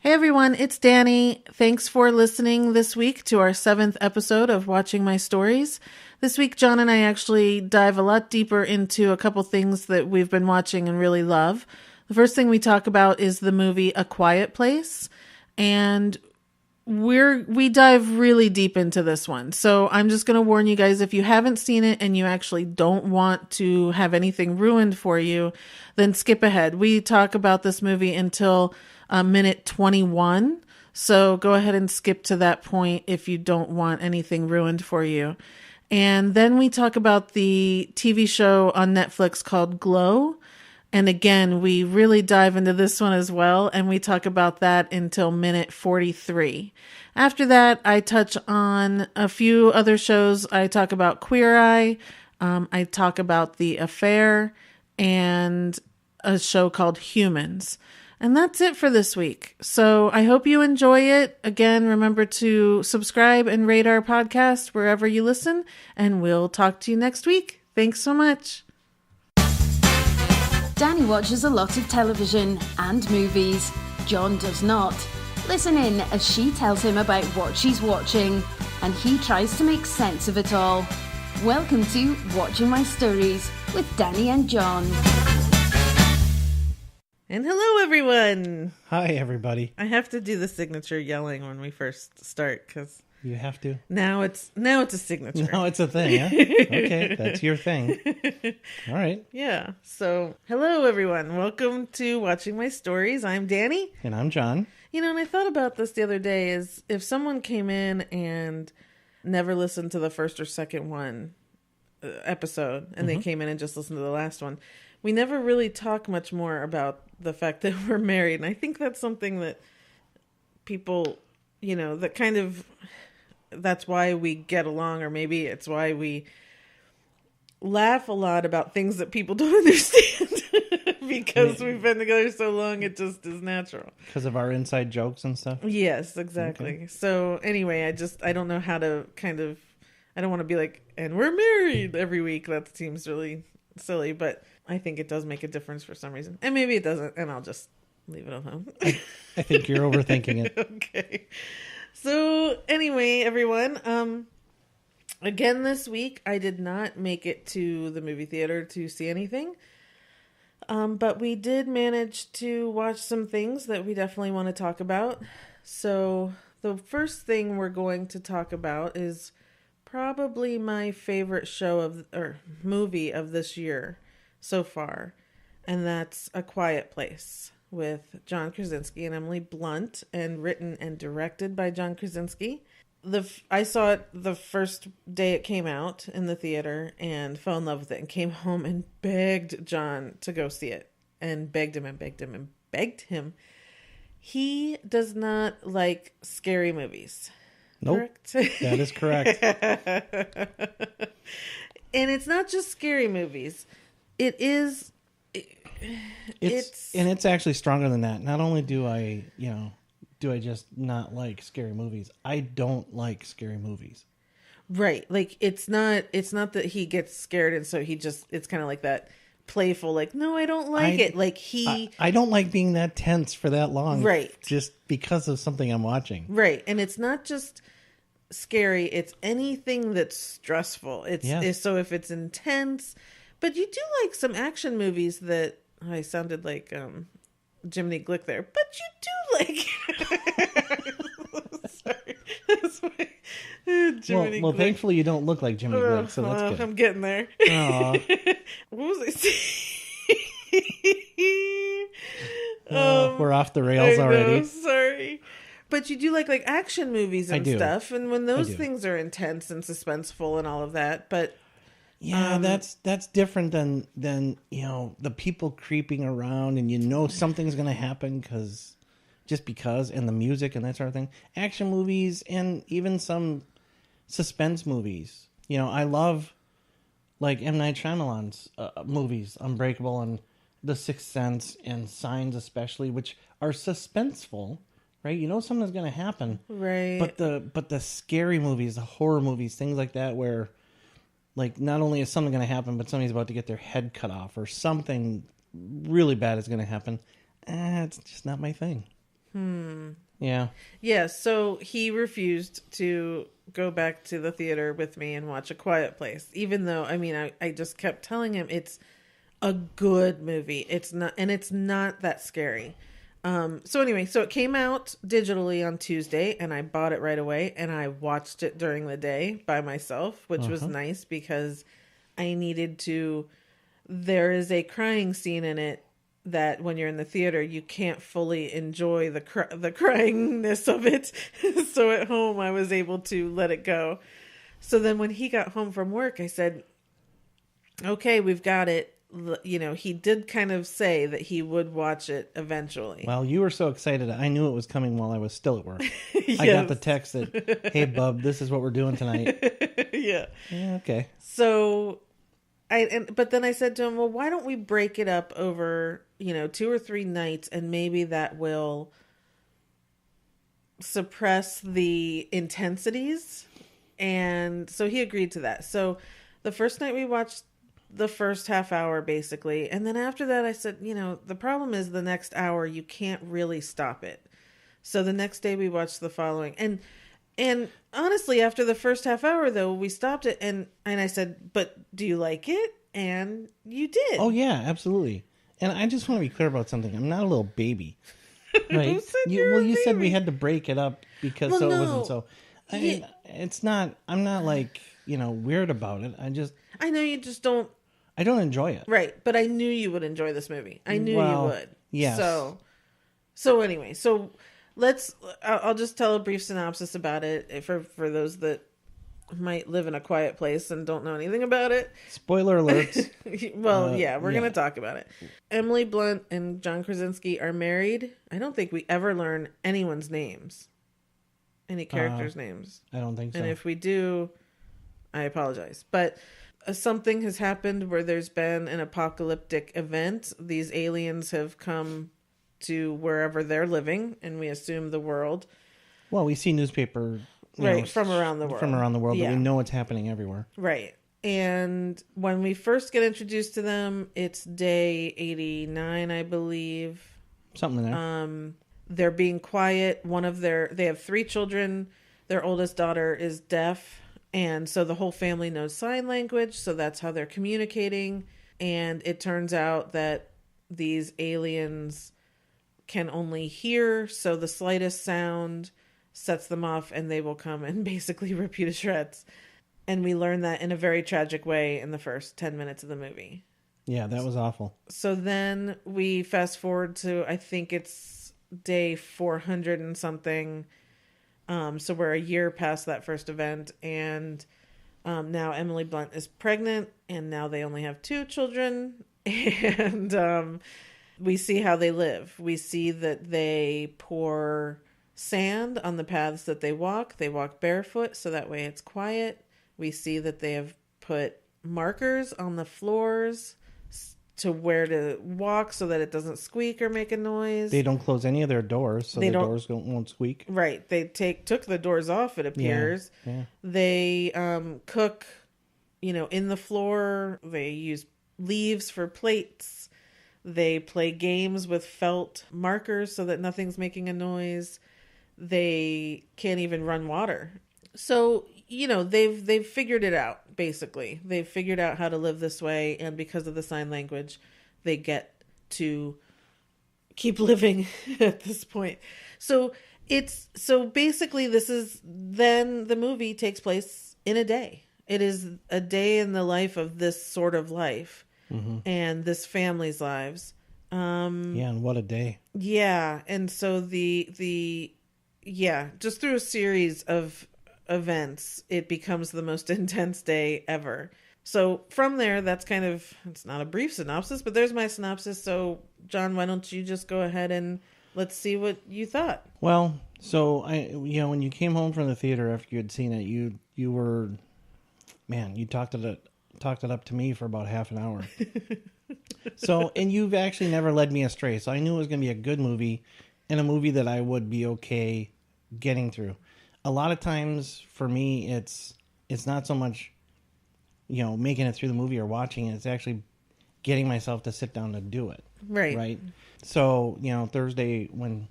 Hey everyone, it's Danny. Thanks for listening this week to our 7th episode of Watching My Stories. This week, John and I actually dive a lot deeper into a couple things that we've been watching and really love. The first thing we talk about is the movie A Quiet Place, and we dive really deep into this one. So I'm just going to warn you guys, if you haven't seen it and you actually don't want to have anything ruined for you, then skip ahead. We talk about this movie until minute 21. So go ahead and skip to that point if you don't want anything ruined for you. And then we talk about the TV show on Netflix called GLOW. And again, we really dive into this one as well. And we talk about that until minute 43. After that, I touch on a few other shows. I talk about Queer Eye. I talk about The Affair and a show called Humans. And that's it for this week. So I hope you enjoy it. Again, remember to subscribe and rate our podcast wherever you listen. And we'll talk to you next week. Thanks so much. Danny watches a lot of television and movies. John does not. Listen in as she tells him about what she's watching, and he tries to make sense of it all. Welcome to Watching My Stories with Danny and John. And hello, everyone. Hi, everybody. I have to do the signature yelling when we first start because You have to? now it's a signature. No, it's a thing, huh? Okay, that's your thing. All right. Yeah. So, hello, everyone. Welcome to Watching My Stories. I'm Danny. And I'm John. You know, and I thought about this the other day is if someone came in and never listened to the first or second episode, and they came in and just listened to the last one, we never really talk much more about the fact that we're married. And I think that's something that people, you know, that kind of, that's why we get along, or maybe it's why we laugh a lot about things that people don't understand because we've been together so long, it just is natural. Because of our inside jokes and stuff? Yes, exactly. Okay. So anyway, I don't know how to I don't want to be like, and we're married every week. That seems really silly, but I think it does make a difference for some reason. And maybe it doesn't, and I'll just leave it alone. I think you're overthinking it. Okay. So anyway, everyone, again this week, I did not make it to the movie theater to see anything. But we did manage to watch some things that we definitely want to talk about. So the first thing we're going to talk about is probably my favorite movie of this year so far. And that's A Quiet Place with John Krasinski and Emily Blunt, and written and directed by John Krasinski. I saw it the first day it came out in the theater and fell in love with it and came home and begged John to go see it, and begged him and begged him and begged him. He does not like scary movies. Nope. Correct? That is correct. And it's not just scary movies. It's actually stronger than that. Not only do I just not like scary movies, I don't like scary movies. Right. Like it's not that he gets scared and so it's kind of like that playful, like, no, I don't like it. Like I don't like being that tense for that long. Right. Just because of something I'm watching. Right. And it's not just scary, it's anything that's stressful. So if it's intense, but you do like some action movies that I sounded like Jiminy Glick there, but you do like sorry. That's my Jiminy well, Glick. Thankfully you don't look like Jiminy Glick, so that's good. I'm getting there. What was I saying? We're off the rails already. Sorry. But you do like action movies and stuff, and when those things are intense and suspenseful and all of that, but yeah, that's different than the people creeping around and something's going to happen because, and the music and that sort of thing. Action movies and even some suspense movies. I love like M. Night Shyamalan's movies, Unbreakable and The Sixth Sense and Signs especially, which are suspenseful, right? Something's going to happen. Right. But the scary movies, the horror movies, things like that where like not only is something going to happen, but somebody's about to get their head cut off or something really bad is going to happen. It's just not my thing. Yeah. Yeah, so he refused to go back to the theater with me and watch A Quiet Place, even though, I mean, I just kept telling him it's a good movie. It's not that scary. So anyway, so it came out digitally on Tuesday, and I bought it right away, and I watched it during the day by myself, which was nice because I needed to. There is a crying scene in it that when you're in the theater, you can't fully enjoy the cryingness of it. So at home, I was able to let it go. So then when he got home from work, I said, okay, we've got it. You know, he did kind of say that he would watch it eventually. Well, you were so excited. I knew it was coming while I was still at work. Yes. I got the text that, hey, bub, this is what we're doing tonight. Yeah. Yeah, okay. So but then I said to him, well, why don't we break it up over, 2 or 3 nights, and maybe that will suppress the intensities. And so he agreed to that. So the first night we watched the first half hour basically. And then after that I said, the problem is the next hour, you can't really stop it. So the next day we watched the following. And honestly, after the first half hour though, we stopped it and I said, but do you like it? And you did. Oh yeah, absolutely. And I just want to be clear about something. I'm not a little baby. Right? Who said you said we had to break it up because Well, it no. wasn't so. It's not. I'm not like weird about it. I know you just don't. I don't enjoy it. Right, but I knew you would enjoy this movie. I knew you would. Yes. So anyway, I'll just tell a brief synopsis about it for those that might live in a quiet place and don't know anything about it. Spoiler alerts. Well, we're going to talk about it. Emily Blunt and John Krasinski are married. I don't think we ever learn anyone's names. Any characters' names. I don't think so. And if we do, I apologize. But something has happened where there's been an apocalyptic event. These aliens have come to wherever they're living, and we assume the world. Well, we see newspaper from around the world. From around the world, yeah. But we know what's happening everywhere. Right. And when we first get introduced to them, it's day 89, I believe. Something there. They're being quiet. They have 3 children. Their oldest daughter is deaf. And so the whole family knows sign language. So that's how they're communicating. And it turns out that these aliens can only hear. So the slightest sound sets them off and they will come and basically rip you to shreds. And we learn that in a very tragic way in the first 10 minutes of the movie. Yeah, that was awful. So then we fast forward to, I think it's day 400 and something. So we're a year past that first event. And now Emily Blunt is pregnant. And now they only have 2 children. And we see how they live. We see that they pour sand on the paths that they walk. They walk barefoot, so that way it's quiet. We see that they have put markers on the floors to where to walk so that it doesn't squeak or make a noise. They don't close any of their doors, so the doors won't squeak. Right. They took the doors off, it appears. Yeah. They cook, in the floor. They use leaves for plates. They play games with felt markers so that nothing's making a noise. They can't even run water. So, they've figured it out, basically. They've figured out how to live this way, and because of the sign language, they get to keep living at this point. So basically then the movie takes place in a day. It is a day in the life of this sort of life and this family's lives. And what a day. Yeah. And so just through a series of events, it becomes the most intense day ever. So from there, that's it's not a brief synopsis, but there's my synopsis. So John, why don't you just go ahead and let's see what you thought. Well, so when you came home from the theater after you had seen it, you were, man, you talked it up to me for about half an hour. So, and you've actually never led me astray. So I knew it was going to be a good movie and a movie that I would be okay getting through. A lot of times for me, it's not so much, making it through the movie or watching it. It's actually getting myself to sit down to do it. Right. Right. So, Thursday when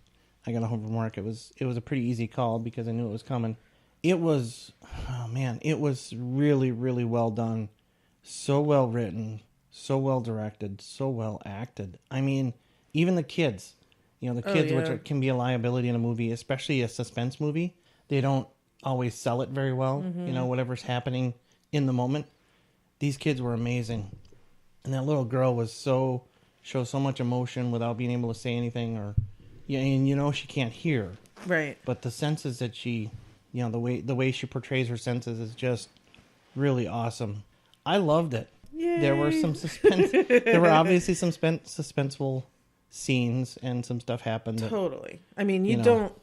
I got home from work. It was a pretty easy call because I knew it was coming. It was, oh man, it was really, really well done. So well written, so well directed, so well acted. I mean, even the kids, the kids, which can be a liability in a movie, especially a suspense movie, they don't always sell it very well. Whatever's happening in the moment. These kids were amazing. And that little girl shows so much emotion without being able to say anything, or, and she can't hear. Right. But the senses that she, the way she portrays her senses is just really awesome. I loved it. Yay. There were some suspense. There were obviously some suspenseful scenes, and some stuff happened. Totally. I mean, you don't,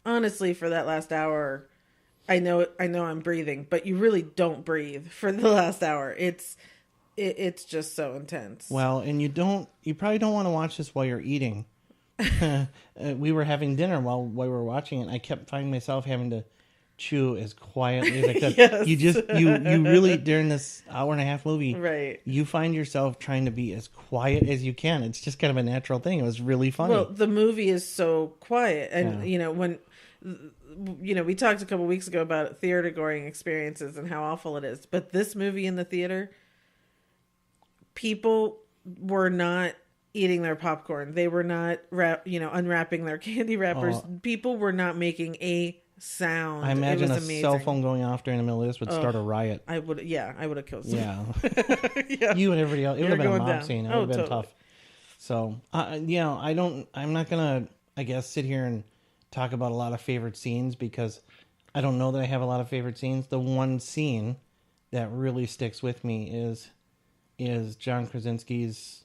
honestly, for that last hour, I know I'm breathing, but you really don't breathe for the last hour. It's just so intense. Well, and you probably don't want to watch this while you're eating. We were having dinner while we were watching it, and I kept finding myself having to chew as quietly as I could. Yes. You really, during this hour and a half movie, right, you find yourself trying to be as quiet as you can. It's just kind of a natural thing. It was really funny. Well, the movie is so quiet, and when we talked a couple weeks ago about theater going experiences and how awful it is, but this movie in the theater, people were not eating their popcorn. They were not unwrapping their candy wrappers. People were not making a sound. I imagine a cell phone going off during the middle of this would start a riot. I would have killed someone. Yeah. You and everybody else. It would have been a mob scene. It would have been totally. tough. So, I'm not going to, I guess, sit here and talk about a lot of favorite scenes, because I don't know that I have a lot of favorite scenes. The one scene that really sticks with me is John Krasinski's.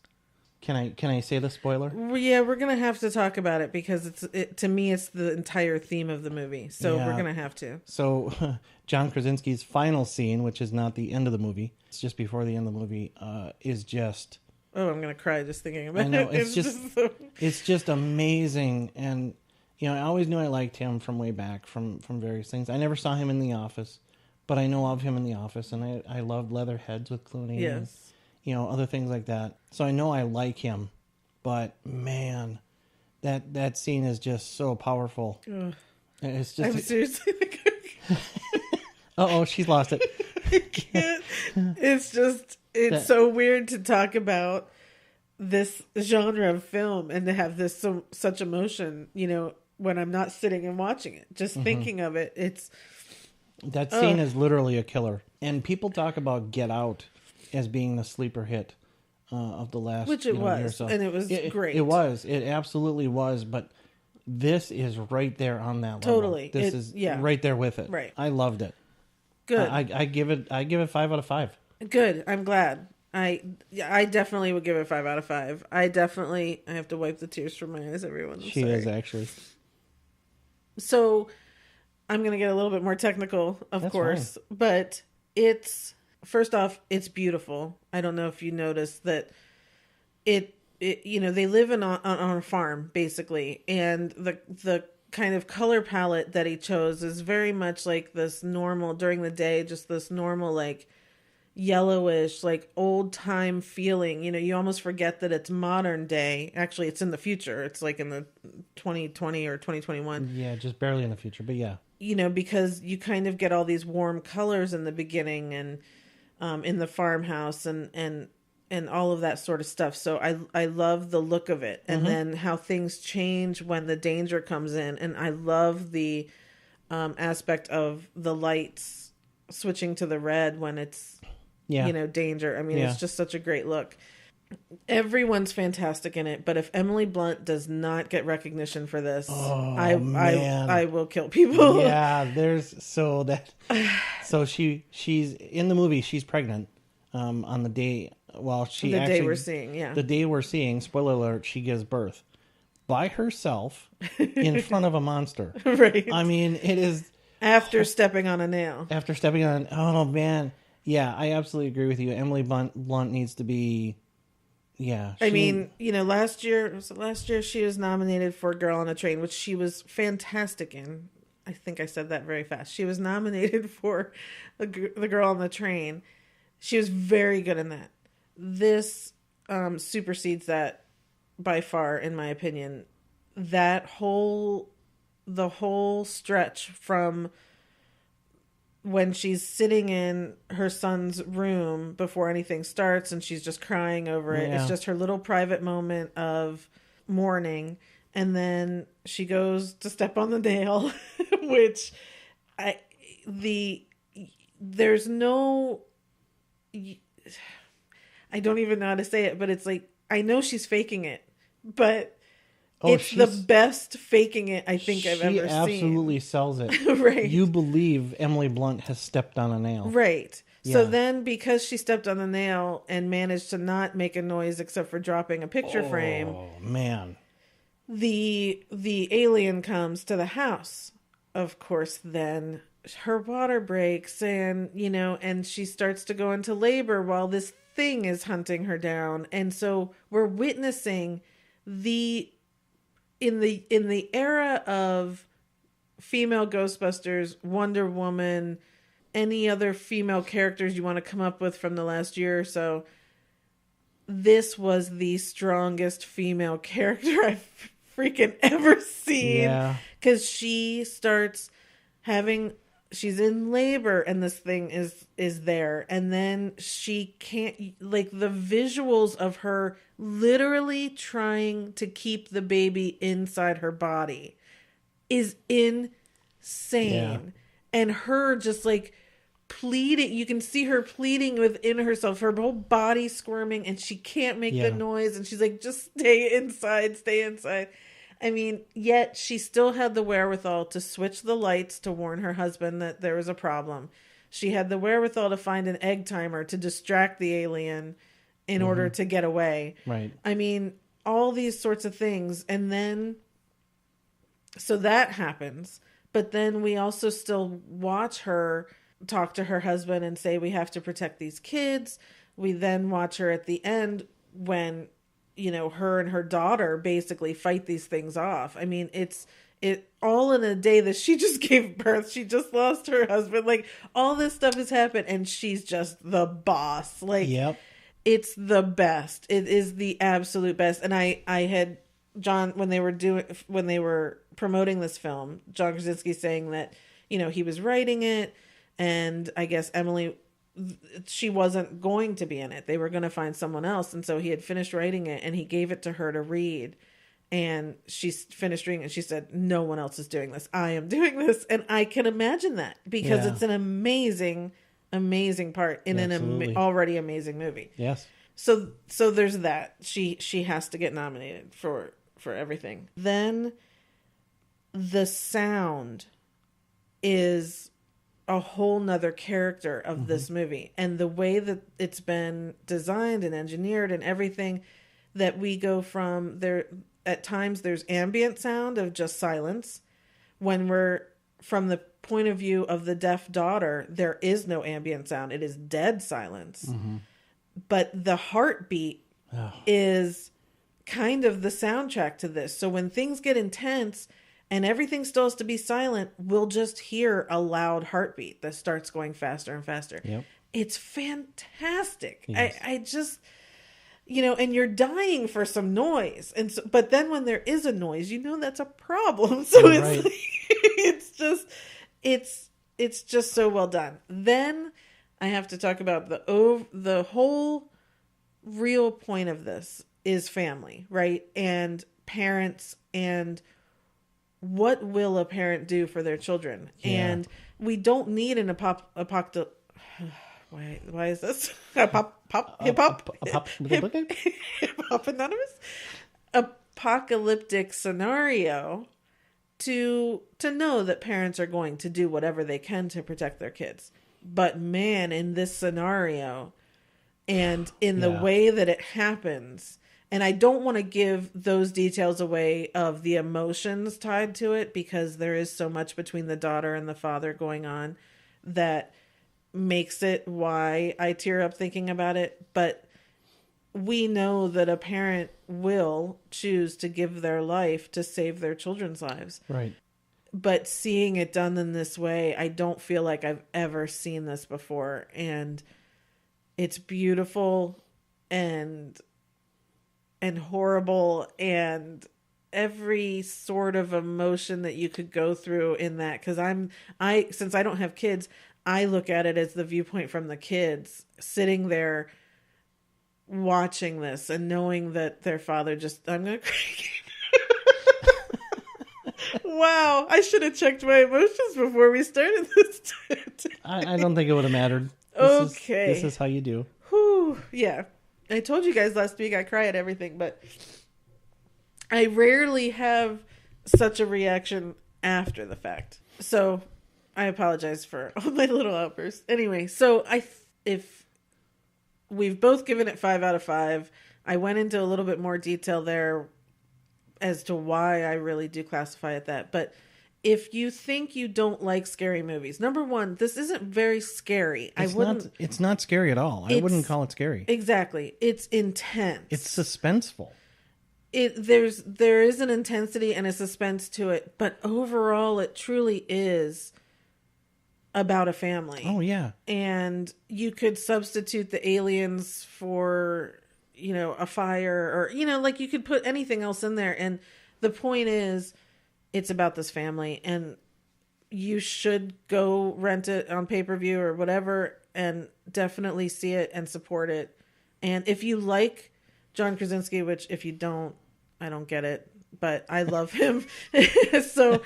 Can I say the spoiler? Yeah, we're gonna have to talk about it, because to me it's the entire theme of the movie. So we're gonna have to. So John Krasinski's final scene, which is not the end of the movie, it's just before the end of the movie, is just. Oh, I'm gonna cry just thinking about it. I know, it's just amazing, and I always knew I liked him from way back from various things. I never saw him in The Office, but I know of him in The Office, and I loved Leatherheads with Clooney. Yes. And, other things like that. So I know I like him, but man, that scene is just so powerful. Ugh. It's just. I'm seriously. She's lost it. I can't. It's so weird to talk about this genre of film and to have this such emotion. When I'm not sitting and watching it, just thinking of it, that scene is literally a killer. And people talk about Get Out as being the sleeper hit of the last, which it was, year or so. And it was great. It was. It absolutely was. But this is right there on that level. Totally. This is right there with it. Right. I loved it. Good. I give it 5 out of 5. Good. I'm glad. I definitely would give it 5 out of 5. I have to wipe the tears from my eyes, everyone. She is, actually. So I'm going to get a little bit more technical, of course, fine. But it's. First off, it's beautiful. I don't know if you noticed that they live on a farm, basically. And the kind of color palette that he chose is very much like this normal, during the day, just this normal, like, yellowish, like, old-time feeling. You almost forget that it's modern day. Actually, it's in the future. It's like in the 2020 or 2021. Yeah, just barely in the future, but yeah. Because you kind of get all these warm colors in the beginning, and in the farmhouse and all of that sort of stuff. So I love the look of it, and then how things change when the danger comes in. And I love the aspect of the lights switching to the red when it's, danger. I mean, it's just such a great look. Everyone's fantastic in it, but if Emily Blunt does not get recognition for this, I will kill people. Yeah, so she's in the movie. She's pregnant on the day. Well, the day we're seeing. Spoiler alert: she gives birth by herself in front of a monster. Right. I mean, it is after stepping on a nail. Oh man, yeah, I absolutely agree with you. Emily Blunt needs to be. Yeah. Last year she was nominated for Girl on a Train, which she was fantastic in. I think I said that very fast. She was nominated for the Girl on the Train. She was very good in that. This supersedes that by far, in my opinion. That whole whole stretch from when she's sitting in her son's room before anything starts and she's just crying over it. It's just her little private moment of mourning. And then she goes to step on the nail, which there's no, I don't even know how to say it, but it's like, I know she's faking it, but it's the best faking it I think I've ever seen. She absolutely sells it. Right. You believe Emily Blunt has stepped on a nail. Right. Yeah. So then because she stepped on the nail and managed to not make a noise except for dropping a picture frame. Oh, man. The alien comes to the house. Of course, then her water breaks and, and she starts to go into labor while this thing is hunting her down. And so we're witnessing in the era of female Ghostbusters, Wonder Woman, any other female characters you want to come up with from the last year or so, this was the strongest female character I've freaking ever seen. Yeah. Because she starts she's in labor and this thing is there. And then she can't, like, the visuals of her literally trying to keep the baby inside her body is insane. Yeah. And her just like pleading, you can see her pleading within herself, her whole body squirming, and she can't make the noise. And she's like, just stay inside, stay inside. I mean, yet she still had the wherewithal to switch the lights to warn her husband that there was a problem. She had the wherewithal to find an egg timer to distract the alien in order to get away. Right. I mean, all these sorts of things. And then, so that happens. But then we also still watch her talk to her husband and say, we have to protect these kids. We then watch her at the end when, her and her daughter basically fight these things off. I mean, it all in a day that she just gave birth. She just lost her husband. Like, all this stuff has happened and she's just the boss. Like, yep. It's the best. It is the absolute best. And I had John, when they were promoting this film, John Krasinski saying that, he was writing it, and I guess Emily, she wasn't going to be in it. They were going to find someone else. And so he had finished writing it and he gave it to her to read. And she finished reading it and she said, no one else is doing this. I am doing this. And I can imagine that because it's an amazing, amazing part in an already amazing movie. Yes. So there's that. She has to get nominated for everything. Then the sound is a whole nother character of this movie, and the way that it's been designed and engineered and everything, that we go from there. At times there's ambient sound of just silence. When we're from the point of view of the deaf daughter, there is no ambient sound. It is dead silence. But the heartbeat is kind of the soundtrack to this. So when things get intense and everything still has to be silent, we'll just hear a loud heartbeat that starts going faster and faster. Yep. It's fantastic. Yes. I just, and you're dying for some noise. And so, but then when there is a noise, that's a problem. So it's right. it's just so well done. Then I have to talk about the whole real point of this is family, right? And parents, and what will a parent do for their children? Yeah. And we don't need an apocalyptic. Why is this? Hip hop anonymous apocalyptic scenario to know that parents are going to do whatever they can to protect their kids. But man, in this scenario and in the way that it happens, and I don't want to give those details away of the emotions tied to it, because there is so much between the daughter and the father going on that makes it why I tear up thinking about it. But we know that a parent will choose to give their life to save their children's lives. Right. But seeing it done in this way, I don't feel like I've ever seen this before. And it's beautiful and horrible, and every sort of emotion that you could go through in that. Cause since I don't have kids, I look at it as the viewpoint from the kids sitting there watching this and knowing that their father I'm going to cry. Wow. I should have checked my emotions before we started this. I don't think it would have mattered. This is how you do. Whew. Yeah. I told you guys last week I cry at everything, but I rarely have such a reaction after the fact. So I apologize for all my little outbursts. Anyway, so if we've both given it 5 out of 5, I went into a little bit more detail there as to why I really do classify it that. But if you think you don't like scary movies, number one, this isn't very scary. It's not scary at all. I wouldn't call it scary. Exactly. It's intense. It's suspenseful. There is an intensity and a suspense to it, but overall it truly is about a family. Oh yeah. And you could substitute the aliens for, a fire, or, like you could put anything else in there. And the point is, it's about this family, and you should go rent it on pay-per-view or whatever and definitely see it and support it. And if you like John Krasinski, which if you don't, I don't get it, but I love him. So,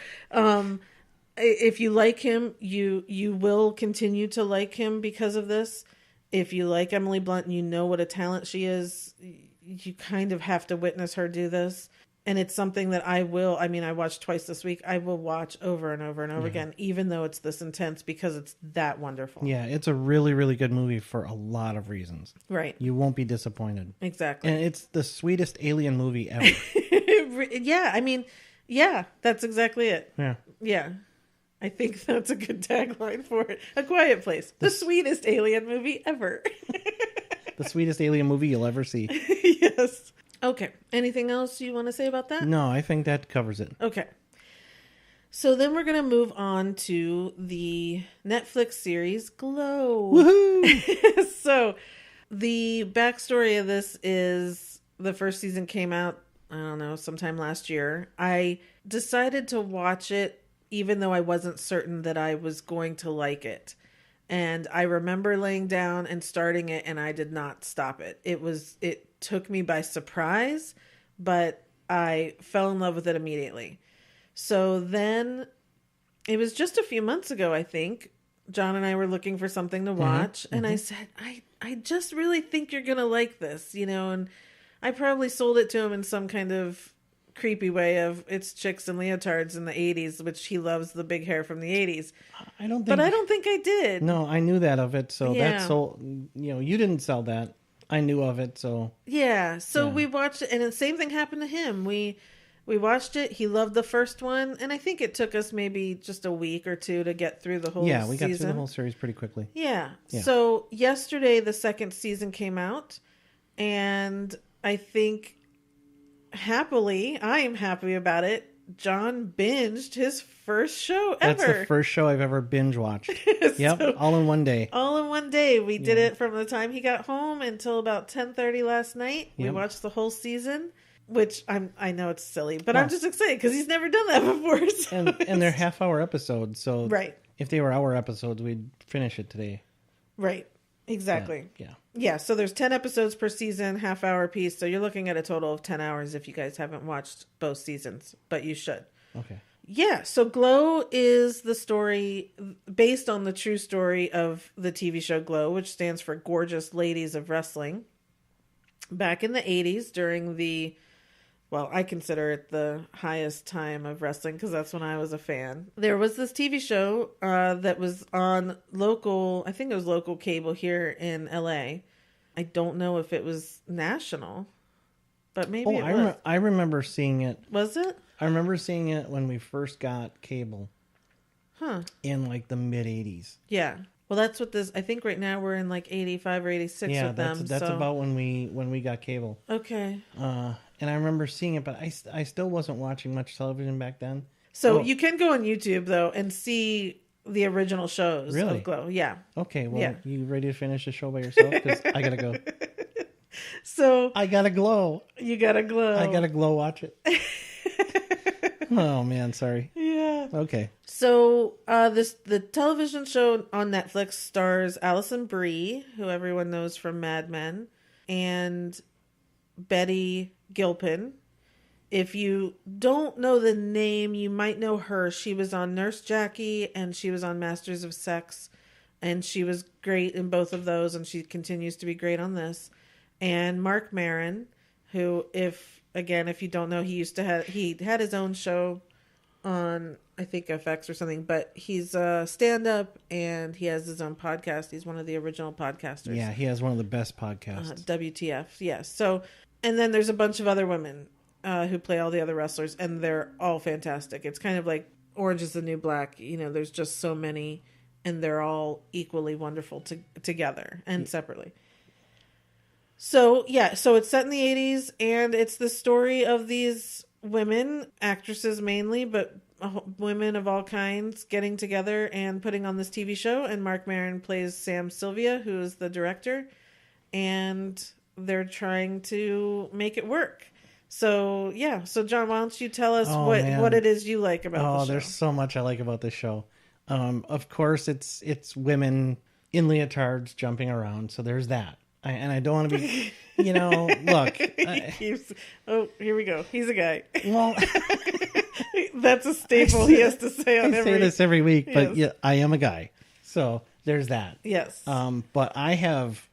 if you like him, you will continue to like him because of this. If you like Emily Blunt and you know what a talent she is, you kind of have to witness her do this. And it's something that I watched twice this week. I will watch over and over and over again, even though it's this intense, because it's that wonderful. Yeah, it's a really, really good movie for a lot of reasons. Right. You won't be disappointed. Exactly. And it's the sweetest alien movie ever. Yeah, that's exactly it. Yeah. Yeah. I think that's a good tagline for it. A Quiet Place. The sweetest alien movie ever. The sweetest alien movie you'll ever see. Yes. Okay. Anything else you want to say about that? No, I think that covers it. Okay. So then we're going to move on to the Netflix series GLOW. Woohoo! So the backstory of this is the first season came out, I don't know, sometime last year. I decided to watch it even though I wasn't certain that I was going to like it. And I remember laying down and starting it, and I did not stop it. It took me by surprise, but I fell in love with it immediately. So then it was just a few months ago, I think, John and I were looking for something to watch. And I said, I just really think you're going to like this, and I probably sold it to him in some kind of creepy way of it's chicks and leotards in the 80s, which he loves the big hair from the 80s. I don't think I did. No, I knew that of it. So that's so, you didn't sell that. I knew of it. So yeah. So we watched it, and the same thing happened to him. We watched it. He loved the first one, and I think it took us maybe just a week or two to get through the whole season. Yeah, we got through the whole series pretty quickly. Yeah. So yesterday the second season came out, and I think I am happy about it. John binged his first show ever. That's the first show I've ever binge watched. Yep, all in one day. All in one day. We did it from the time he got home until about 10:30 last night. We watched the whole season, which I know it's silly, but I'm just excited because he's never done that before. So and they're half-hour episodes, so right. If they were hour episodes, we'd finish it today. Right. Exactly. Yeah. So there's 10 episodes per season, half-hour piece. So you're looking at a total of 10 hours if you guys haven't watched both seasons, but you should. Okay. Yeah. So GLOW is the story based on the true story of the TV show GLOW, which stands for Gorgeous Ladies of Wrestling. Back in the 80s during I consider it the highest time of wrestling because that's when I was a fan. There was this TV show that was on local cable here in LA. I don't know if it was national, but maybe it was. I remember seeing it. Was it? I remember seeing it when we first got cable. Huh. In like the mid 80s. Yeah. Well, that's what I think right now we're in like 85 or 86 with them. Yeah, that's about when we got cable. Okay. And I remember seeing it, but I still wasn't watching much television back then. So you can go on YouTube, though, and see the original shows of GLOW. Yeah. Okay, well, you ready to finish the show by yourself? Because I got to go. So I got to glow. You got to glow. I got to glow watch it. Oh man, sorry. Yeah. Okay. So the television show on Netflix stars Alison Brie, who everyone knows from Mad Men, and Betty Gilpin. If you don't know the name, you might know her. She was on Nurse Jackie and she was on Masters of Sex, and she was great in both of those, and she continues to be great on this. And Marc Maron, who, if you don't know, he had his own show on, I think, FX or something, but he's a stand-up and he has his own podcast. He's one of the original podcasters. Yeah, he has one of the best podcasts. WTF, yes. So, and then there's a bunch of other women who play all the other wrestlers, and they're all fantastic. It's kind of like Orange is the New Black. You know, there's just so many, and they're all equally wonderful together and separately. So, yeah, so it's set in the 80s, and it's the story of these women, actresses mainly, but women of all kinds getting together and putting on this TV show. And Marc Maron plays Sam Sylvia, who is the director, and they're trying to make it work. So, yeah. So, John, why don't you tell us what it is you like about the show? There's so much I like about this show. Of course, it's women in leotards jumping around, so there's that. And I don't want to be, look. Here we go. He's a guy. Well, that's a staple he has to say on I say this every week, but yeah, I am a guy. So there's that. Yes. But I have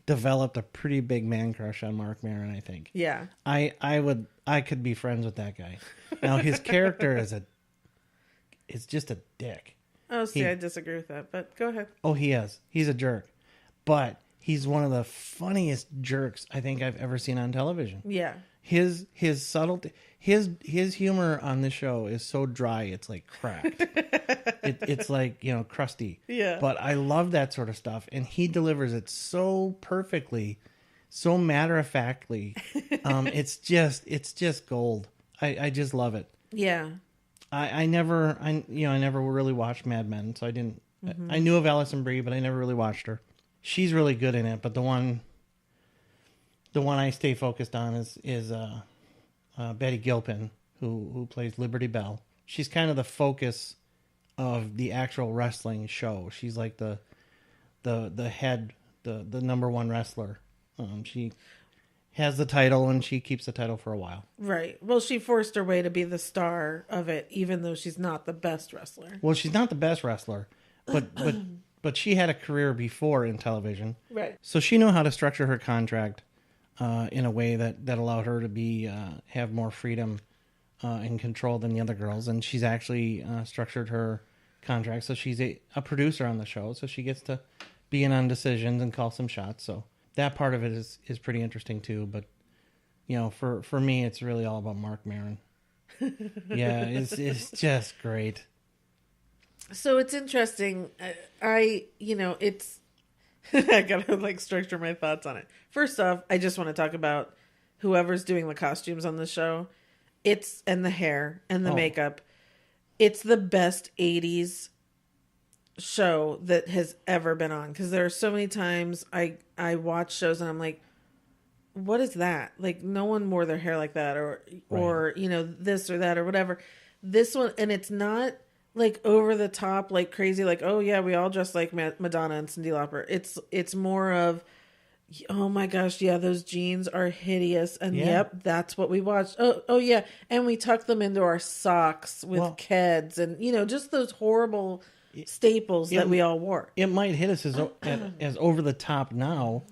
developed a pretty big man crush on Marc Maron, I think. Yeah. I could be friends with that guy. Now his character is just a dick. Oh, see, I disagree with that, but go ahead. Oh, he is. He's a jerk. But he's one of the funniest jerks I think I've ever seen on television. Yeah. His subtlety, his humor on the show is so dry, it's like cracked. It's like, crusty. Yeah. But I love that sort of stuff, and he delivers it so perfectly, so matter-of-factly. It's just gold. I just love it. Yeah. I never really watched Mad Men, so I didn't. Mm-hmm. I knew of Alison Brie, but I never really watched her. She's really good in it, but the one I stay focused on is Betty Gilpin, who plays Liberty Bell. She's kind of the focus of the actual wrestling show. She's like the head, the number one wrestler. She has the title, and she keeps the title for a while. Right. Well, she forced her way to be the star of it, even though she's not the best wrestler. Well, she's not the best wrestler, but she had a career before in television. Right. So she knew how to structure her contract in a way that allowed her to be have more freedom and control than the other girls. And she's actually structured her contract so she's a producer on the show, so she gets to be in on decisions and call some shots. So that part of it is pretty interesting too. But for me, it's really all about Marc Maron. Yeah, it's just great. So it's interesting. It's I gotta structure my thoughts on it. First off, I just want to talk about whoever's doing the costumes on the show. And the hair and the makeup. It's the best 80s show that has ever been on. Because there are so many times I watch shows and I'm like, what is that? Like, no one wore their hair like that, or this or that or whatever. This one, and it's not like over the top, like crazy, like, oh yeah, we all dress like Madonna and Cyndi Lauper. It's more of, oh my gosh, yeah, those jeans are hideous, and yep, that's what we watched. Oh yeah, and we tuck them into our socks with Keds, and just those horrible staples that we all wore. It might hit us as over the top now,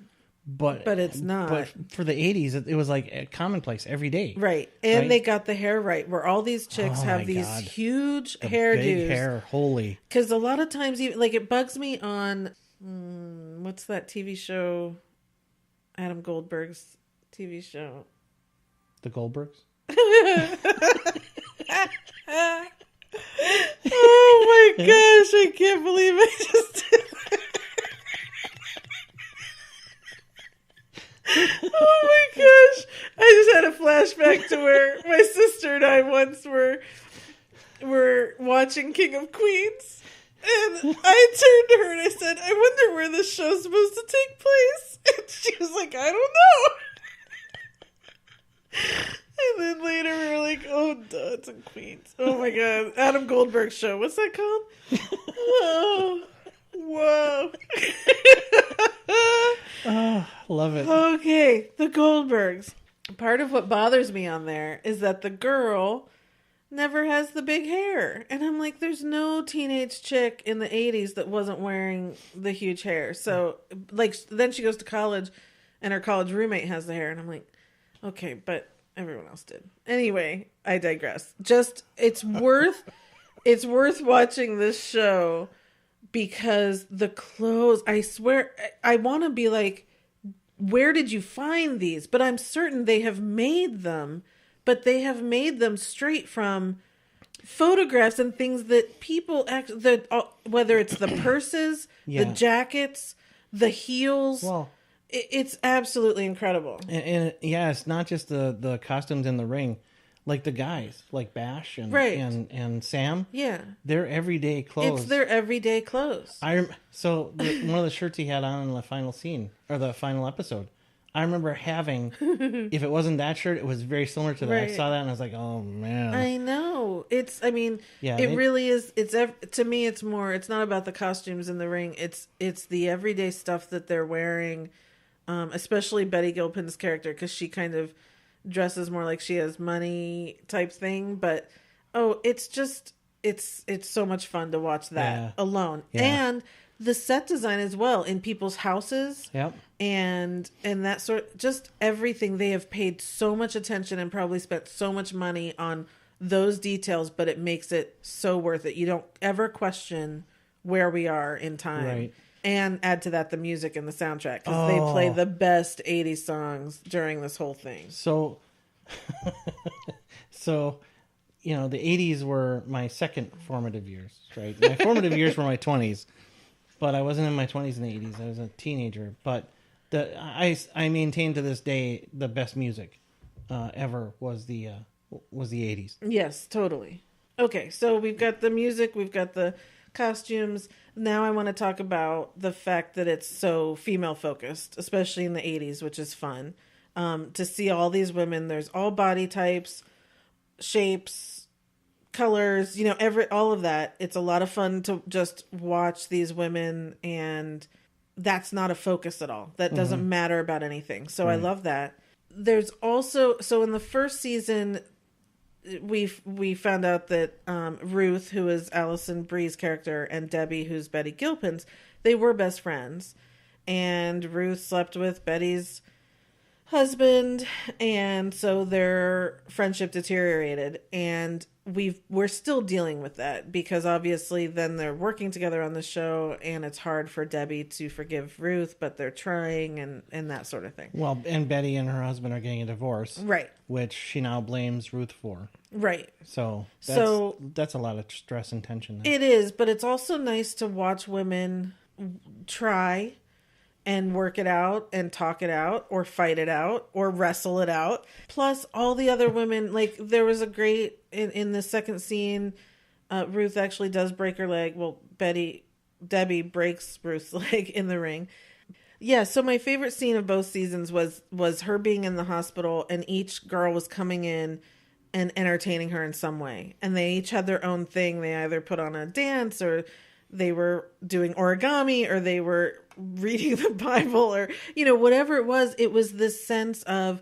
but it's not. But for the 80s, it was like a commonplace every day, right? And they got the hair right, where all these chicks have these huge hairdos, big hair, holy. Because a lot of times, even like, it bugs me on what's that TV show? Adam Goldberg's TV show. The Goldbergs? Oh my gosh, I can't believe I just did that. Oh my gosh. I just had a flashback to where my sister and I once were watching King of Queens. And I turned to her and I said, I wonder where this show's supposed to take place. And she was like, I don't know. And then later we were like, oh, Duds and Queens. Oh my God. Adam Goldberg's show. What's that called? Whoa. Whoa. Oh, love it. Okay. The Goldbergs. Part of what bothers me on there is that the girl never has the big hair. And I'm like, there's no teenage chick in the 80s that wasn't wearing the huge hair. So, like, then she goes to college and her college roommate has the hair. And I'm like, okay, but everyone else did. Anyway, I digress. Just, it's worth watching this show because the clothes, I swear, I want to be like, where did you find these? But I'm certain they have made them. But they have made them straight from photographs and things that people actually, whether it's the purses, the jackets, the heels. Well, it's absolutely incredible. And yeah, it's not just the costumes in the ring. Like the guys, like Bash and Sam. Yeah. They're everyday clothes. It's their everyday clothes. One of the shirts he had on in the final scene, or the final episode, I remember having, if it wasn't that shirt, it was very similar to that. Right. I saw that and I was like, oh man. I know. It really is. To me, it's not about the costumes in the ring. It's the everyday stuff that they're wearing, especially Betty Gilpin's character, because she kind of dresses more like she has money type thing. But, it's so much fun to watch that alone. Yeah. And the set design as well in people's houses. Yep. And that sort, just everything. They have paid so much attention and probably spent so much money on those details, but it makes it so worth it. You don't ever question where we are in time. Right. And add to that the music and the soundtrack, because they play the best 80s songs during this whole thing. So, the 80s were my second formative years, right? My formative years were my 20s. But I wasn't in my 20s in the 80s. I was a teenager. But I maintain to this day the best music ever was the 80s. Yes, totally. Okay, so we've got the music, we've got the costumes. Now I want to talk about the fact that it's so female focused, especially in the 80s, which is fun. To see all these women, there's all body types, shapes, colors, all of that. It's a lot of fun to just watch these women, and that's not a focus at all. That doesn't matter about anything. So I love that. There's also, in the first season, we found out that Ruth, who is Alison Brie's character, and Debbie, who's Betty Gilpin's, they were best friends. And Ruth slept with Betty's husband, and so their friendship deteriorated. And we're still dealing with that, because obviously then they're working together on the show, and it's hard for Debbie to forgive Ruth, but they're trying, and that sort of thing. Well, and Betty and her husband are getting a divorce, right? Which she now blames Ruth for, right? So that's a lot of stress and tension there. It is, but it's also nice to watch women try and work it out and talk it out or fight it out or wrestle it out. Plus all the other women, like there was a great, in the second scene, Ruth actually does break her leg. Well, Debbie breaks Ruth's leg in the ring. Yeah. So my favorite scene of both seasons was her being in the hospital, and each girl was coming in and entertaining her in some way. And they each had their own thing. They either put on a dance, or they were doing origami, or they were reading the Bible, or, whatever it was this sense of,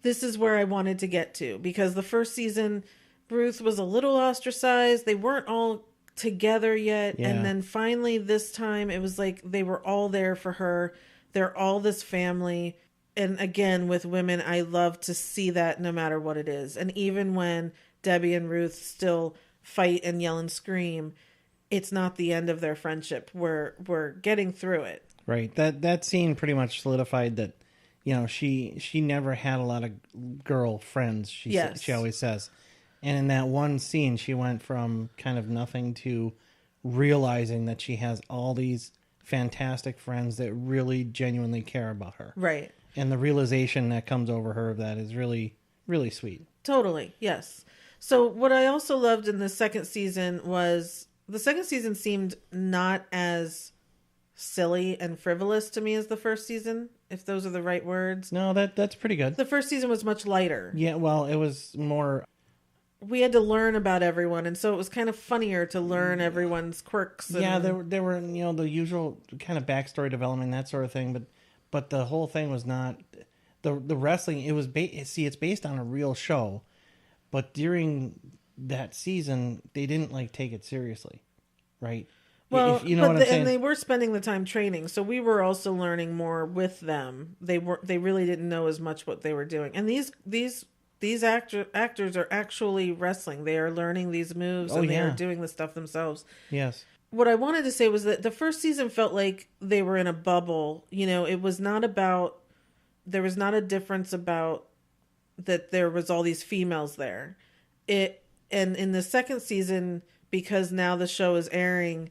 this is where I wanted to get to. Because the first season, Ruth was a little ostracized. They weren't all together yet. Yeah. And then finally this time, it was like they were all there for her. They're all this family. And again, with women, I love to see that no matter what it is. And even when Debbie and Ruth still fight and yell and scream, it's not the end of their friendship. We're getting through it. Right. That scene pretty much solidified that, she never had a lot of girl friends. She always says. And in that one scene, she went from kind of nothing to realizing that she has all these fantastic friends that really genuinely care about her. Right. And the realization that comes over her of that is really, really sweet. Totally. Yes. So what I also loved in the second season was, the second season seemed not as silly and frivolous to me as the first season. if those are the right words. No, that's pretty good. The first season was much lighter. Yeah, well, it was more... We had to learn about everyone, and so it was kind of funnier to learn everyone's quirks. And... Yeah, there were the usual kind of backstory development, that sort of thing, but the whole thing was not... The wrestling, it was... it's based on a real show, but during that season, they didn't, take it seriously, right? Well, you know what I'm saying? And they were spending the time training, so we were also learning more with them. They really didn't know as much what they were doing. And these actors are actually wrestling. They are learning these moves, and they are doing the stuff themselves. Yes. What I wanted to say was that the first season felt like they were in a bubble. It was not about... There was not a difference about that there was all these females there. And in the second season, because now the show is airing...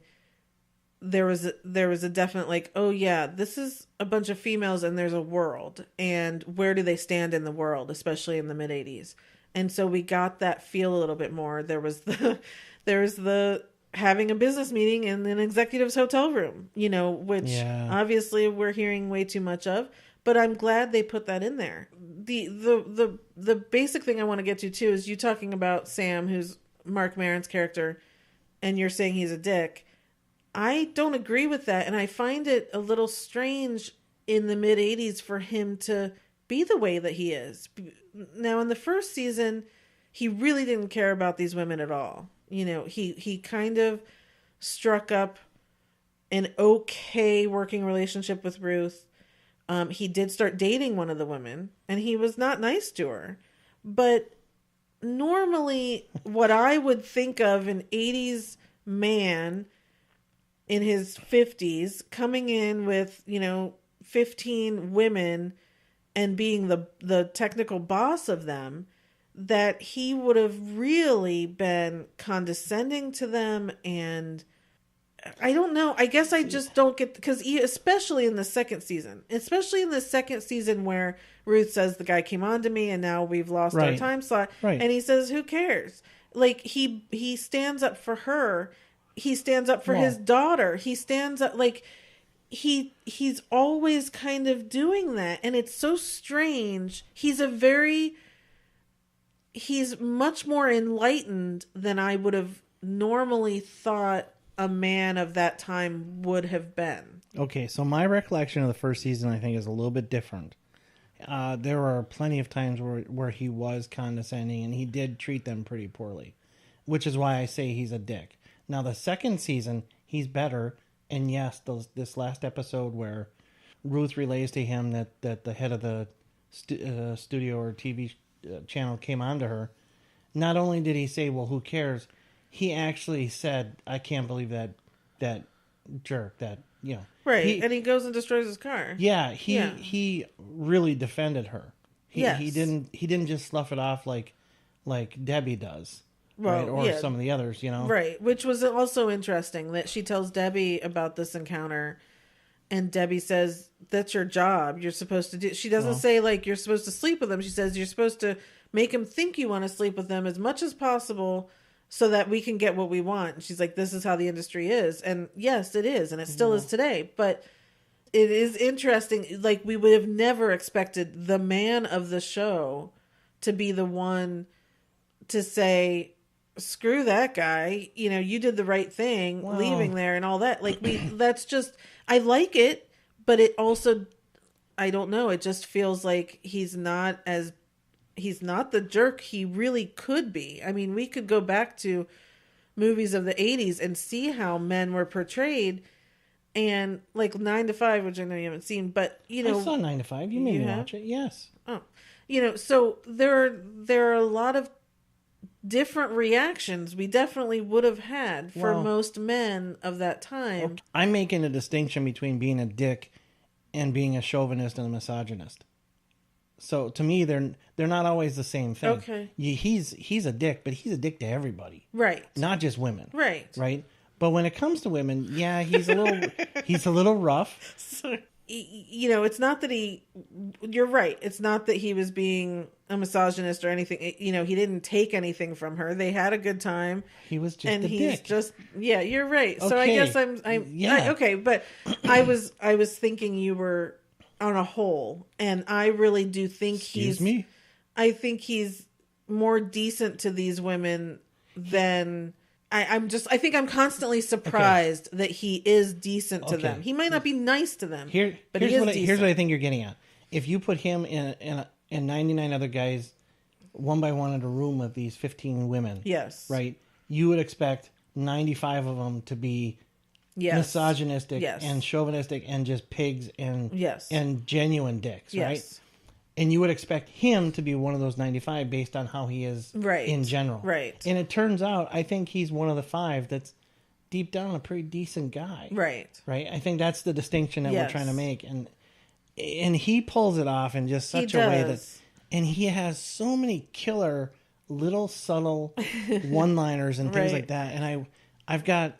There was a definite oh yeah, this is a bunch of females and there's a world, and where do they stand in the world, especially in the mid 80s. And so we got that feel a little bit more. There was the having a business meeting in an executive's hotel room, which obviously we're hearing way too much of, but I'm glad they put that in there. The basic thing I want to get to too is you talking about Sam, who's Marc Maron's character, and you're saying he's a dick. I don't agree with that, and I find it a little strange in the mid-'80s for him to be the way that he is. Now, in the first season, he really didn't care about these women at all. He kind of struck up an okay working relationship with Ruth. He did start dating one of the women, and he was not nice to her. But normally, what I would think of an 80s man... in his 50s, coming in with, 15 women and being the technical boss of them, that he would have really been condescending to them. And I don't know. I guess I just don't get... Because especially in the second season where Ruth says the guy came on to me and now we've lost our time slot. Right. And he says, who cares? He stands up for her. He stands up for his daughter. He stands up he's always kind of doing that. And it's so strange. He's much more enlightened than I would have normally thought a man of that time would have been. Okay, so my recollection of the first season, I think, is a little bit different. There were plenty of times where he was condescending, and he did treat them pretty poorly, which is why I say he's a dick. Now, the second season, he's better. And yes, this last episode where Ruth relays to him that the head of the studio or TV channel came on to her, not only did he say, well, who cares? He actually said, I can't believe that jerk, Right, and he goes and destroys his car. Yeah, he really defended her. He didn't just slough it off like Debbie does. Well, right? Or some of the others, Right, which was also interesting that she tells Debbie about this encounter, and Debbie says, that's your job. You're supposed to do... She doesn't say, you're supposed to sleep with him. She says, you're supposed to make him think you want to sleep with them as much as possible so that we can get what we want. And she's like, this is how the industry is. And yes, it is, and it still is today. But it is interesting. We would have never expected the man of the show to be the one to say... screw that guy, you did the right thing, leaving there and all that. That's just, I like it, but it also, I don't know, it just feels like he's not the jerk he really could be. I mean, we could go back to movies of the 80s and see how men were portrayed, and 9 to 5, which I know you haven't seen, but I saw 9 to 5. You made me watch it. Yes. Oh, so there are a lot of different reactions we definitely would have had for most men of that time. Okay. I'm making a distinction between being a dick and being a chauvinist and a misogynist. So to me, they're not always the same thing. Okay. He's a dick, but he's a dick to everybody. Right. Not just women. Right. Right. But when it comes to women, he's a little rough. So, it's not that you're right. It's not that he was being a misogynist or anything. He didn't take anything from her. They had a good time. He was just and a he's dick. Just, you're right. Okay. So I guess okay. But I was thinking you were on a whole. And I really do think Excuse me? I think he's more decent to these women than I think I'm constantly surprised that he is decent to them. He might not be nice to them, but he is decent. Here's what I think you're getting at. If you put him and 99 other guys one by one in a room with these 15 women, yes, right, you would expect 95 of them to be misogynistic and chauvinistic and just pigs and genuine dicks, right? And you would expect him to be one of those 95 based on how he is in general. Right. And it turns out, I think he's one of the 5 that's deep down a pretty decent guy. Right. Right? I think that's the distinction that we're trying to make. And he pulls it off in just such a way that... And he has so many killer, little subtle one-liners and things like that. And I've got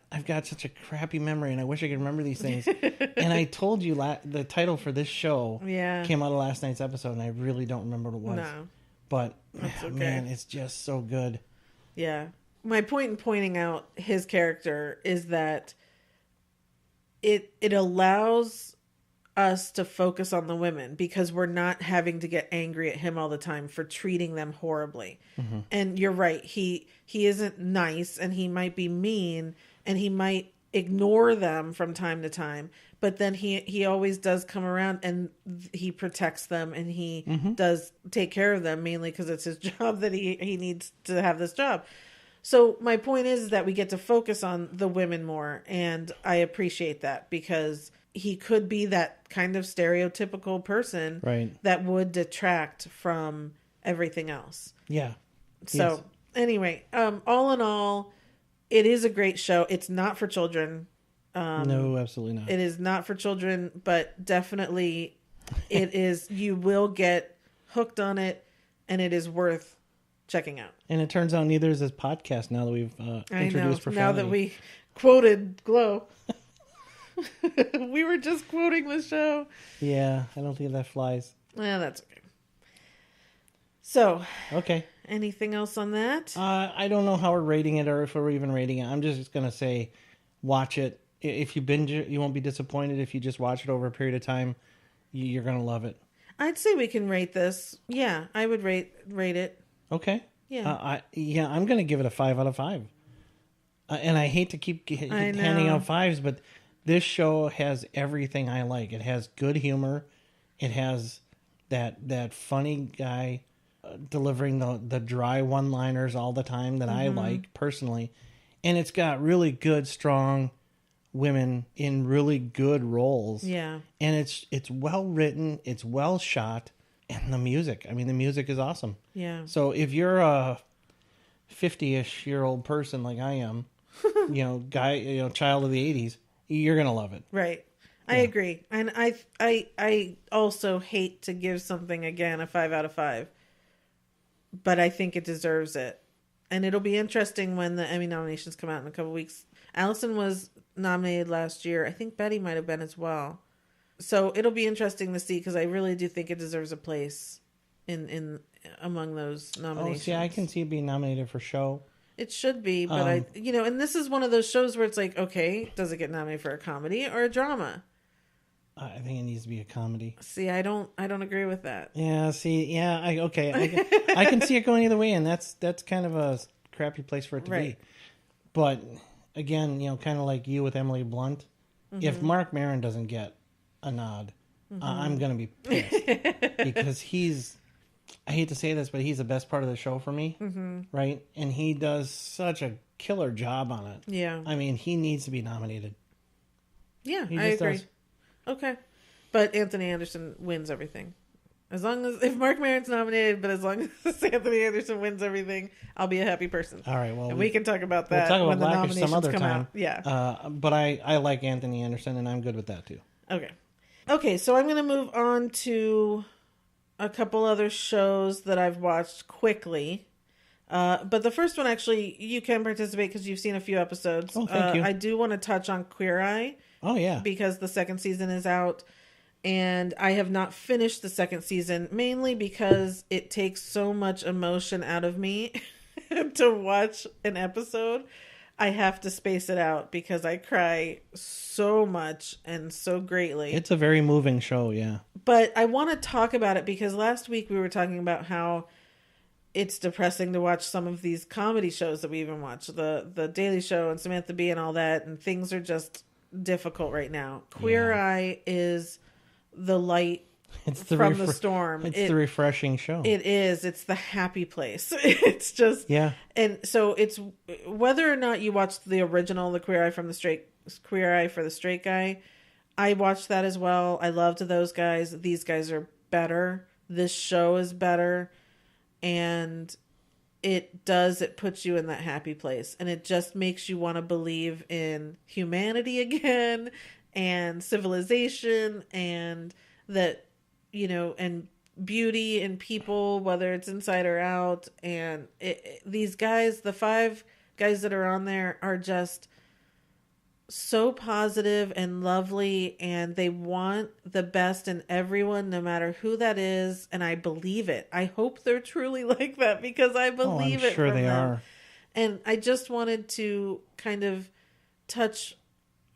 such a crappy memory, and I wish I could remember these things. And I told you the title for this show came out of last night's episode, and I really don't remember what it was. No. But, man, it's just so good. Yeah. My point in pointing out his character is that it allows us to focus on the women because we're not having to get angry at him all the time for treating them horribly. Mm-hmm. And you're right. He isn't nice, and he might be mean, and he might ignore them from time to time, but then he always does come around, and he protects them, and he does take care of them, mainly because it's his job that he needs to have this job. So my point is that we get to focus on the women more, and I appreciate that because he could be that kind of stereotypical person that would detract from everything else. Yeah. So anyway, all in all, it is a great show. It's not for children. No, absolutely not. It is not for children, but definitely it is. You will get hooked on it, and it is worth checking out. And it turns out neither is this podcast now that we've introduced profanity. Now that we quoted Glow. We were just quoting the show. Yeah, I don't think that flies. Well, that's okay. So, okay. Anything else on that? I don't know how we're rating it or if we're even rating it. I'm just going to say watch it. If you binge it, you won't be disappointed. If you just watch it over a period of time, you're going to love it. I'd say we can rate this. Yeah, I would rate it. Okay. Yeah. I'm going to give it a 5 out of 5. And I hate to keep handing out 5s, but this show has everything I like. It has good humor. It has that funny guy delivering the dry one-liners all the time that I like personally. And it's got really good, strong women in really good roles. Yeah. And it's well written. It's well shot. And the music. I mean, the music is awesome. Yeah. So if you're a 50-ish year old person like I am, child of the 80s, you're going to love it. Right. I agree. And I also hate to give something, again, a 5 out of 5. But I think it deserves it. And it'll be interesting when the Emmy nominations come out in a couple weeks. Allison was nominated last year. I think Betty might have been as well. So it'll be interesting to see because I really do think it deserves a place in among those nominations. Oh, see, I can see it being nominated for show. It should be, but and this is one of those shows where it's like, okay, does it get nominated for a comedy or a drama? I think it needs to be a comedy. See, I don't agree with that. Yeah, I can see it going either way, and that's kind of a crappy place for it to be. But again, kind of like you with Emily Blunt, if Mark Maron doesn't get a nod, I'm gonna be pissed because I hate to say this, but he's the best part of the show for me, right? And he does such a killer job on it. Yeah, I mean, he needs to be nominated. Yeah, I agree. Does. Okay. But Anthony Anderson wins everything. If Mark Maron's nominated, but as long as Anthony Anderson wins everything, I'll be a happy person. All right. Well, and we can talk about that when the nominations come out. Yeah. But I like Anthony Anderson, and I'm good with that too. Okay. So I'm going to move on to a couple other shows that I've watched quickly. But the first one, actually, you can participate because you've seen a few episodes. Oh, thank you. I do want to touch on Queer Eye. Oh, yeah. Because the second season is out. And I have not finished the second season, mainly because it takes so much emotion out of me to watch an episode. I have to space it out because I cry so much and so greatly. It's a very moving show, yeah. But I want to talk about it because last week we were talking about how it's depressing to watch some of these comedy shows that we even watch. The Daily Show and Samantha Bee and all that, and things are just difficult right now. Queer Eye is the light from the storm. It's the refreshing show. It is. It's the happy place. It's just And so it's whether or not you watched the original, the Queer Eye for the Straight Guy. I watched that as well. I loved those guys. These guys are better. This show is better, and it puts you in that happy place, and it just makes you want to believe in humanity again and civilization and that, and beauty in people, whether it's inside or out. And these guys, the 5 guys that are on there, are just so positive and lovely, and they want the best in everyone, no matter who that is. And I believe it. I hope they're truly like that because I believe it. I'm sure they are. And I just wanted to kind of touch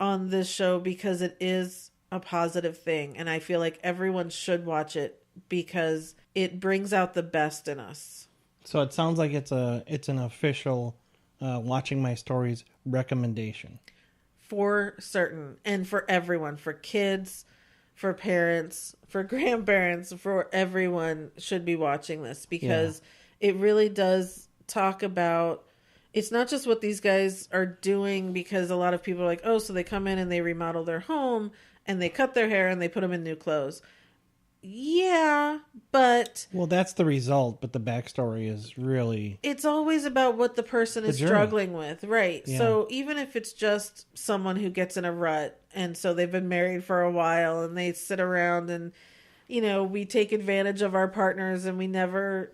on this show because it is a positive thing, and I feel like everyone should watch it because it brings out the best in us. So it sounds like it's an official Watching My Stories recommendation. For certain, and for everyone, for kids, for parents, for grandparents, for everyone should be watching this because it really does talk about, it's not just what these guys are doing, because a lot of people are like, oh, so they come in and they remodel their home and they cut their hair and they put them in new clothes. Yeah, but... Well, that's the result, but the backstory is really... It's always about what the person is struggling with, right? Yeah. So even if it's just someone who gets in a rut, and so they've been married for a while, and they sit around and, we take advantage of our partners, and we never,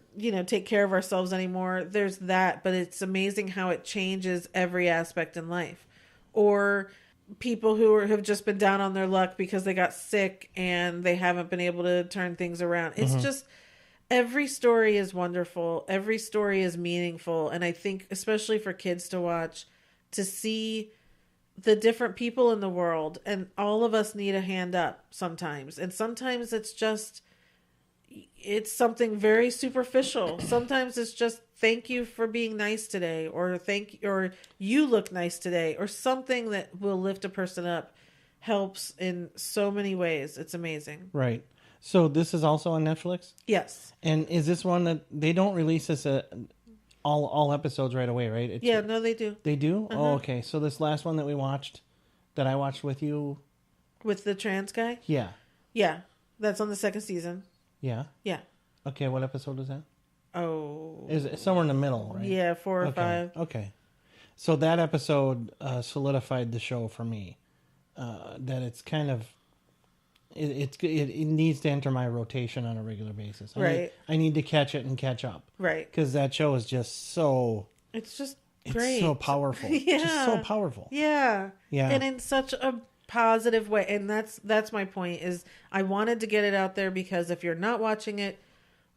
take care of ourselves anymore. There's that, but it's amazing how it changes every aspect in life. Or... people who have just been down on their luck because they got sick and they haven't been able to turn things around. It's just, every story is wonderful. Every story is meaningful. And I think, especially for kids to watch, to see the different people in the world, and all of us need a hand up sometimes. And sometimes it's something very superficial. Sometimes it's just, thank you for being nice today, or you look nice today, or something that will lift a person up helps in so many ways. It's amazing. Right. So this is also on Netflix? Yes. And is this one that they don't release this all episodes right away, right? No, they do. They do? Uh-huh. Oh, okay. So this last one that I watched with you. With the trans guy? Yeah. Yeah. That's on the 2nd season. Yeah? Yeah. Okay, what episode is that? Oh. Is it somewhere in the middle, right? Yeah, 4 or 5. Okay. So that episode solidified the show for me. That it's kind of... It needs to enter my rotation on a regular basis. I need to catch it and catch up. Right. Because that show is just so... It's just great. It's so powerful. Yeah. Just so powerful. Yeah. Yeah. And in such a positive way. And that's my point, is I wanted to get it out there because if you're not watching it,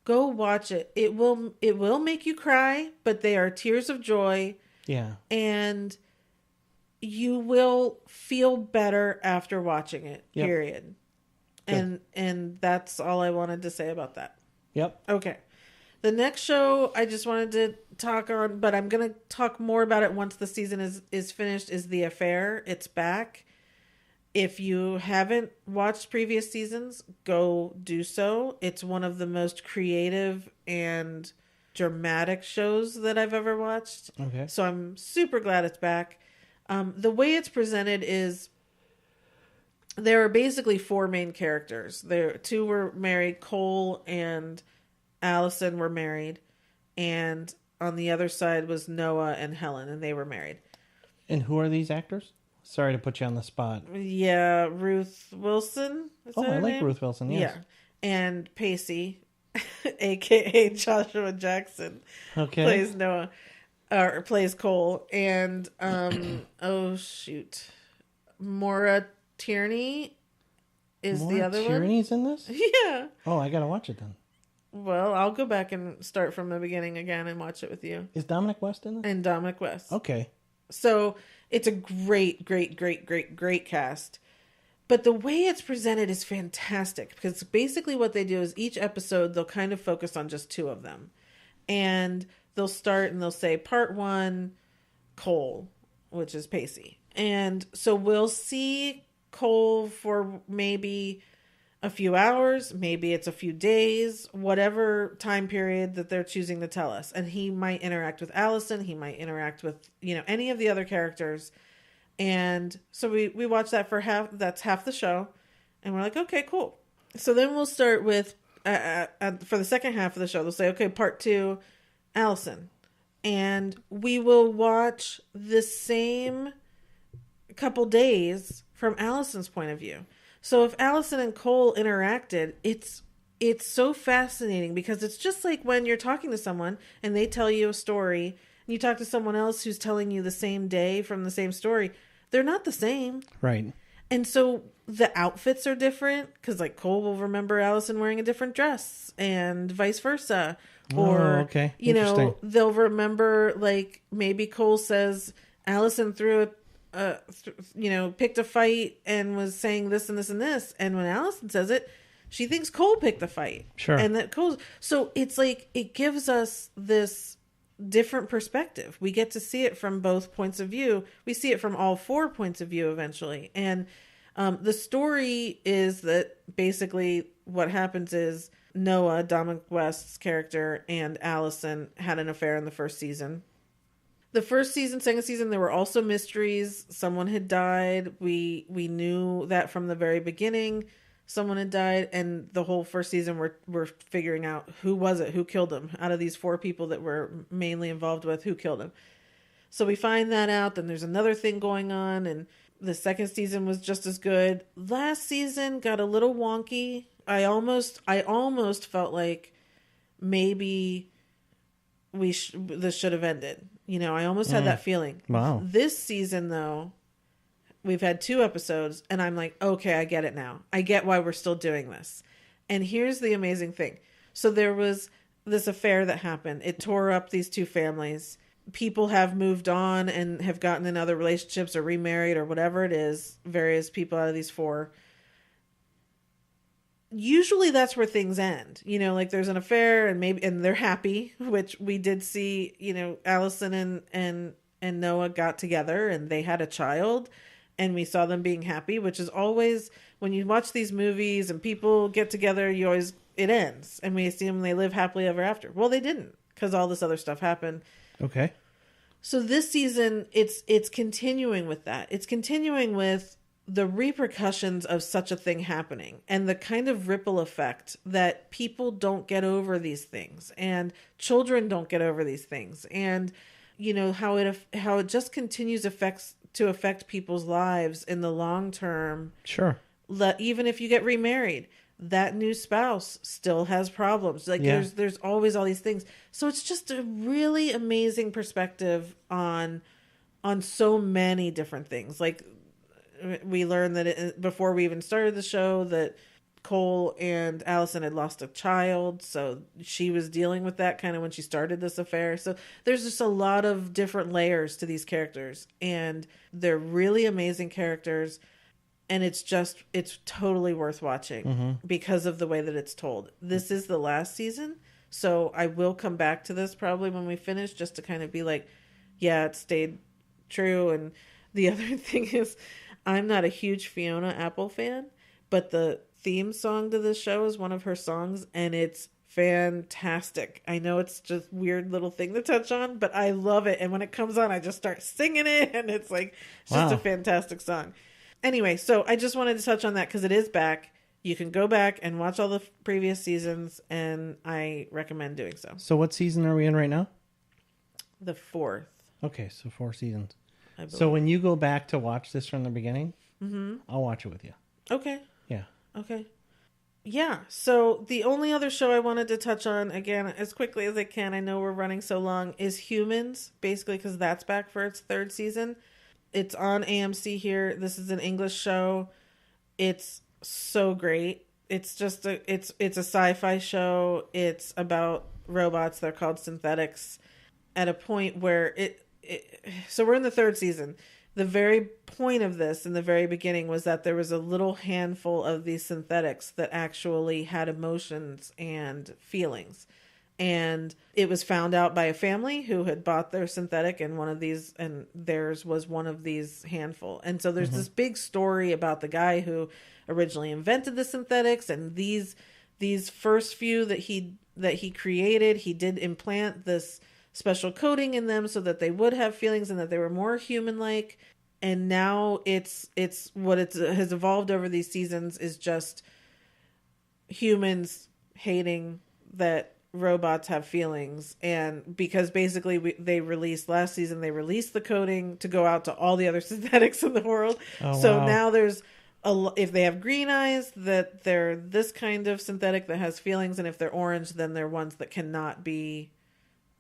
go watch it. It will make you cry, but they are tears of joy. Yeah. And you will feel better after watching it. Yep. Period. Good. And that's all I wanted to say about that. Yep. Okay. The next show I just wanted to talk on, but I'm going to talk more about it once the season is finished, is The Affair. It's back. If you haven't watched previous seasons, go do so. It's one of the most creative and dramatic shows that I've ever watched. Okay. So I'm super glad it's back. The way it's presented is there are basically 4 main characters. 2 were married. Cole and Allison were married. And on the other side was Noah and Helen, and they were married. And who are these actors? Sorry to put you on the spot. Yeah, Ruth Wilson. I like Ruth Wilson, yes. Yeah. And Pacey, a.k.a. Joshua Jackson, plays Noah, or plays Cole. And, Maura Tierney is the other one. Tierney's in this? Yeah. Oh, I gotta watch it then. Well, I'll go back and start from the beginning again and watch it with you. Is Dominic West in this? And Dominic West. Okay. So it's a great, great, great, great, great cast. But the way it's presented is fantastic because basically what they do is each episode they'll kind of focus on just two of them. And they'll start and they'll say part one, Cole, which is Pacey. And so we'll see Cole for maybe a few hours, maybe it's a few days, whatever time period that they're choosing to tell us. And he might interact with Allison, he might interact with, any of the other characters. And so we watch that for that's half the show. And we're like, okay, cool. So then we'll start with, for the second half of the show, they'll say, okay, part two, Allison. And we will watch the same couple days from Allison's point of view. So if Allison and Cole interacted, it's so fascinating because it's just like when you're talking to someone and they tell you a story and you talk to someone else who's telling you the same day from the same story, they're not the same. Right. And so the outfits are different because like Cole will remember Allison wearing a different dress and vice versa. Or, okay. They'll remember like maybe Cole says Allison picked a fight and was saying this and this and this. And when Allison says it, she thinks Cole picked the fight. Sure. And that Cole, so it's like, it gives us this different perspective. We get to see it from both points of view. We see it from all four points of view eventually. And the story is that basically what happens is Noah, Dominic West's character, and Allison had an affair in the first season. The first season, second season, there were also mysteries. Someone had died. We knew that from the very beginning. Someone had died, and the whole first season we're figuring out who was it, who killed him. Out of these four people that we're mainly involved with, who killed him. So we find that out. Then there's another thing going on, and the second season was just as good. Last season got a little wonky. I almost felt like maybe this should have ended. I almost had that feeling. Wow. This season, though, we've had 2 episodes, and I'm like, okay, I get it now. I get why we're still doing this. And here's the amazing thing. So there was this affair that happened. It tore up these 2 families. People have moved on and have gotten in other relationships or remarried or whatever it is. Various people out of these 4. Usually that's where things end. Like there's an affair and they're happy, which we did see, Allison and Noah got together and they had a child and we saw them being happy, which is always when you watch these movies and people get together, it ends and we see them, they live happily ever after. Well, they didn't because all this other stuff happened. Okay. So this season it's continuing with that. It's continuing with the repercussions of such a thing happening and the kind of ripple effect that people don't get over these things and children don't get over these things. And, how it just continues to affect people's lives in the long term. Sure. Even if you get remarried, that new spouse still has problems. Like there's always all these things. So it's just a really amazing perspective on so many different things. Like, we learned that before we even started the show that Cole and Allison had lost a child. So she was dealing with that kind of when she started this affair. So there's just a lot of different layers to these characters and they're really amazing characters. And it's totally worth watching because of the way that it's told. This is the last season. So I will come back to this probably when we finish just to kind of be like, yeah, it stayed true. And the other thing is, I'm not a huge Fiona Apple fan, but the theme song to this show is one of her songs, and it's fantastic. I know it's just a weird little thing to touch on, but I love it. And when it comes on, I just start singing it, and it's like just a fantastic song. Anyway, so I just wanted to touch on that because it is back. You can go back and watch all the previous seasons, and I recommend doing so. So what season are we in right now? The 4th. Okay, so 4 seasons. So when you go back to watch this from the beginning, I'll watch it with you. Okay. Yeah. Okay. Yeah. So the only other show I wanted to touch on, again, as quickly as I can, I know we're running so long, is Humans, basically because that's back for its 3rd season. It's on AMC here. This is an English show. It's so great. It's just it's a sci-fi show. It's about robots. They're called synthetics at a point where so we're in the third season. The very point of this in the very beginning was that there was a little handful of these synthetics that actually had emotions and feelings. And it was found out by a family who had bought their synthetic, and one of these, and theirs was one of these handful. And so there's this big story about the guy who originally invented the synthetics, and these first few that he created, he did implant this special coating in them so that they would have feelings and that they were more human-like. And now it's what it has evolved over these seasons is just humans hating that robots have feelings. And because basically they released last season, they released the coating to go out to all the other synthetics in the world. So now there's if they have green eyes, that they're this kind of synthetic that has feelings, and if they're orange, then they're ones that cannot be.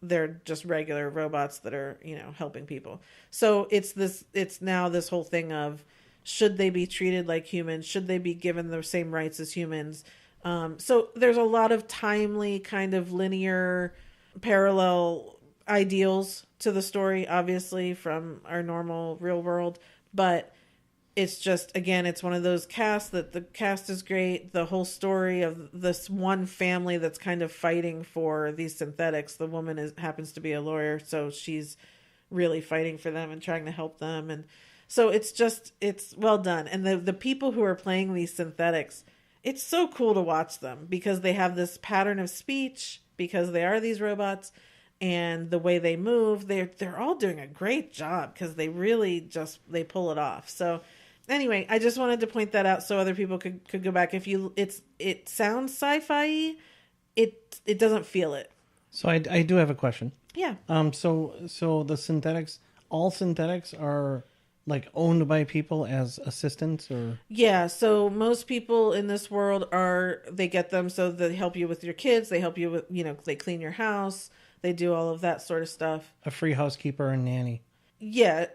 They're just regular robots that are, helping people. So it's now this whole thing of, should they be treated like humans? Should they be given the same rights as humans? So there's a lot of timely kind of linear parallel ideals to the story, obviously from our normal real world, but it's just, again, it's one of those casts that the cast is great. The whole story of this one family that's kind of fighting for these synthetics. The woman happens to be a lawyer, so she's really fighting for them and trying to help them. And so it's well done. And the people who are playing these synthetics, it's so cool to watch them because they have this pattern of speech because they are these robots, and the way they move, they're all doing a great job because they really they pull it off. So anyway, I just wanted to point that out so other people could go back. It sounds sci-fi, it doesn't feel it. So I do have a question. Yeah. So the synthetics, all synthetics are like owned by people as assistants, or? Yeah. So most people in this world they get them so they help you with your kids. They help you with, they clean your house. They do all of that sort of stuff. A free housekeeper and nanny. Yeah.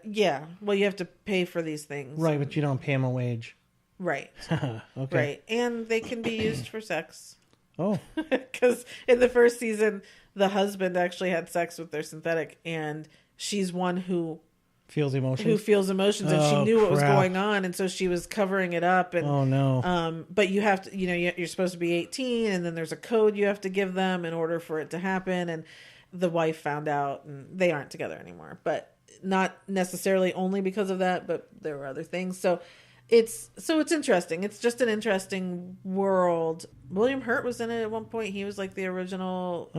Well, you have to pay for these things. Right, but you don't pay them a wage. Right. Okay. Right. And they can be used for sex. Oh. Because in the first season, the husband actually had sex with their synthetic, and she's one who feels emotions. And she knew what was going on, and so she was covering it up. And oh no. But you have to, you're supposed to be 18, and then there's a code you have to give them in order for it to happen. And the wife found out, and they aren't together anymore, but not necessarily only because of that, but there were other things. So it's interesting. It's just an interesting world. William Hurt was in it at one point. He was like the original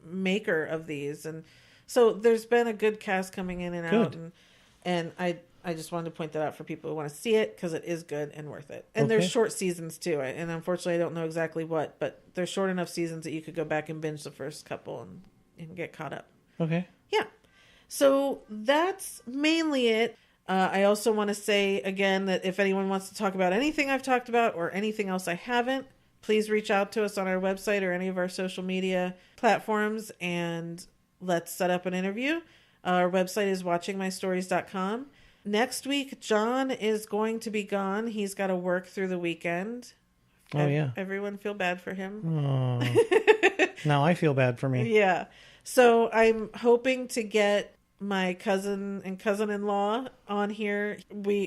maker of these. And so there's been a good cast coming in and out. And I just wanted to point that out for people who want to see it, because it is good and worth it. And there's short seasons too. And unfortunately, I don't know exactly what, but they're short enough seasons that you could go back and binge the first couple and get caught up. Okay. Yeah. So that's mainly it. I also want to say again that if anyone wants to talk about anything I've talked about or anything else I haven't, please reach out to us on our website or any of our social media platforms, and let's set up an interview. Our website is watchingmystories.com. Next week, John is going to be gone. He's got to work through the weekend. Oh, yeah. Everyone feel bad for him. Oh. Now I feel bad for me. Yeah. So I'm hoping to get my cousin and cousin-in-law on here.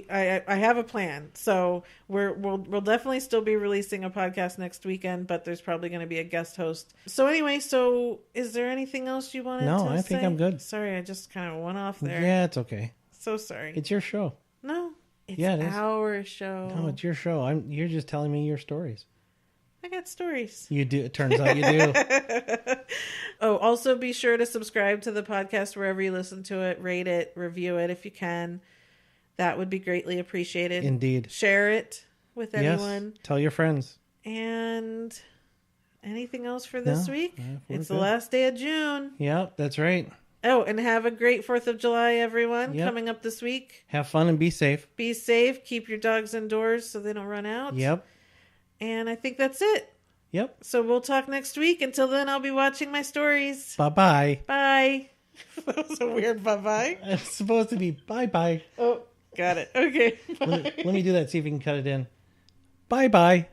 I have a plan. So we'll definitely still be releasing a podcast next weekend, but there's probably going to be a guest host. So anyway, is there anything else you wanted to say? No, I think I'm good. Sorry, I just kind of went off there. Yeah, it's okay. So sorry. It's your show. No, it's it is. our show. No, it's your show. You're just telling me your stories. I got stories. You do. It turns out you do. Oh, also be sure to subscribe to the podcast wherever you listen to it. Rate it, review it if you can. That would be greatly apprecited. Indeed. Share it with anyone. Yes. Tell your friends. And anything else for this week? It's good. The last day of June. Yep, that's right. Oh, and have a great 4th of July, everyone, coming up this week. Have fun and be safe. Be safe. Keep your dogs indoors so they don't run out. Yep. And I think that's it. Yep. So we'll talk next week. Until then, I'll be watching my stories. Bye-bye. Bye. That was a weird bye-bye. It's supposed to be bye-bye. Oh, got it. Okay. Let me do that, see if we can cut it in. Bye-bye.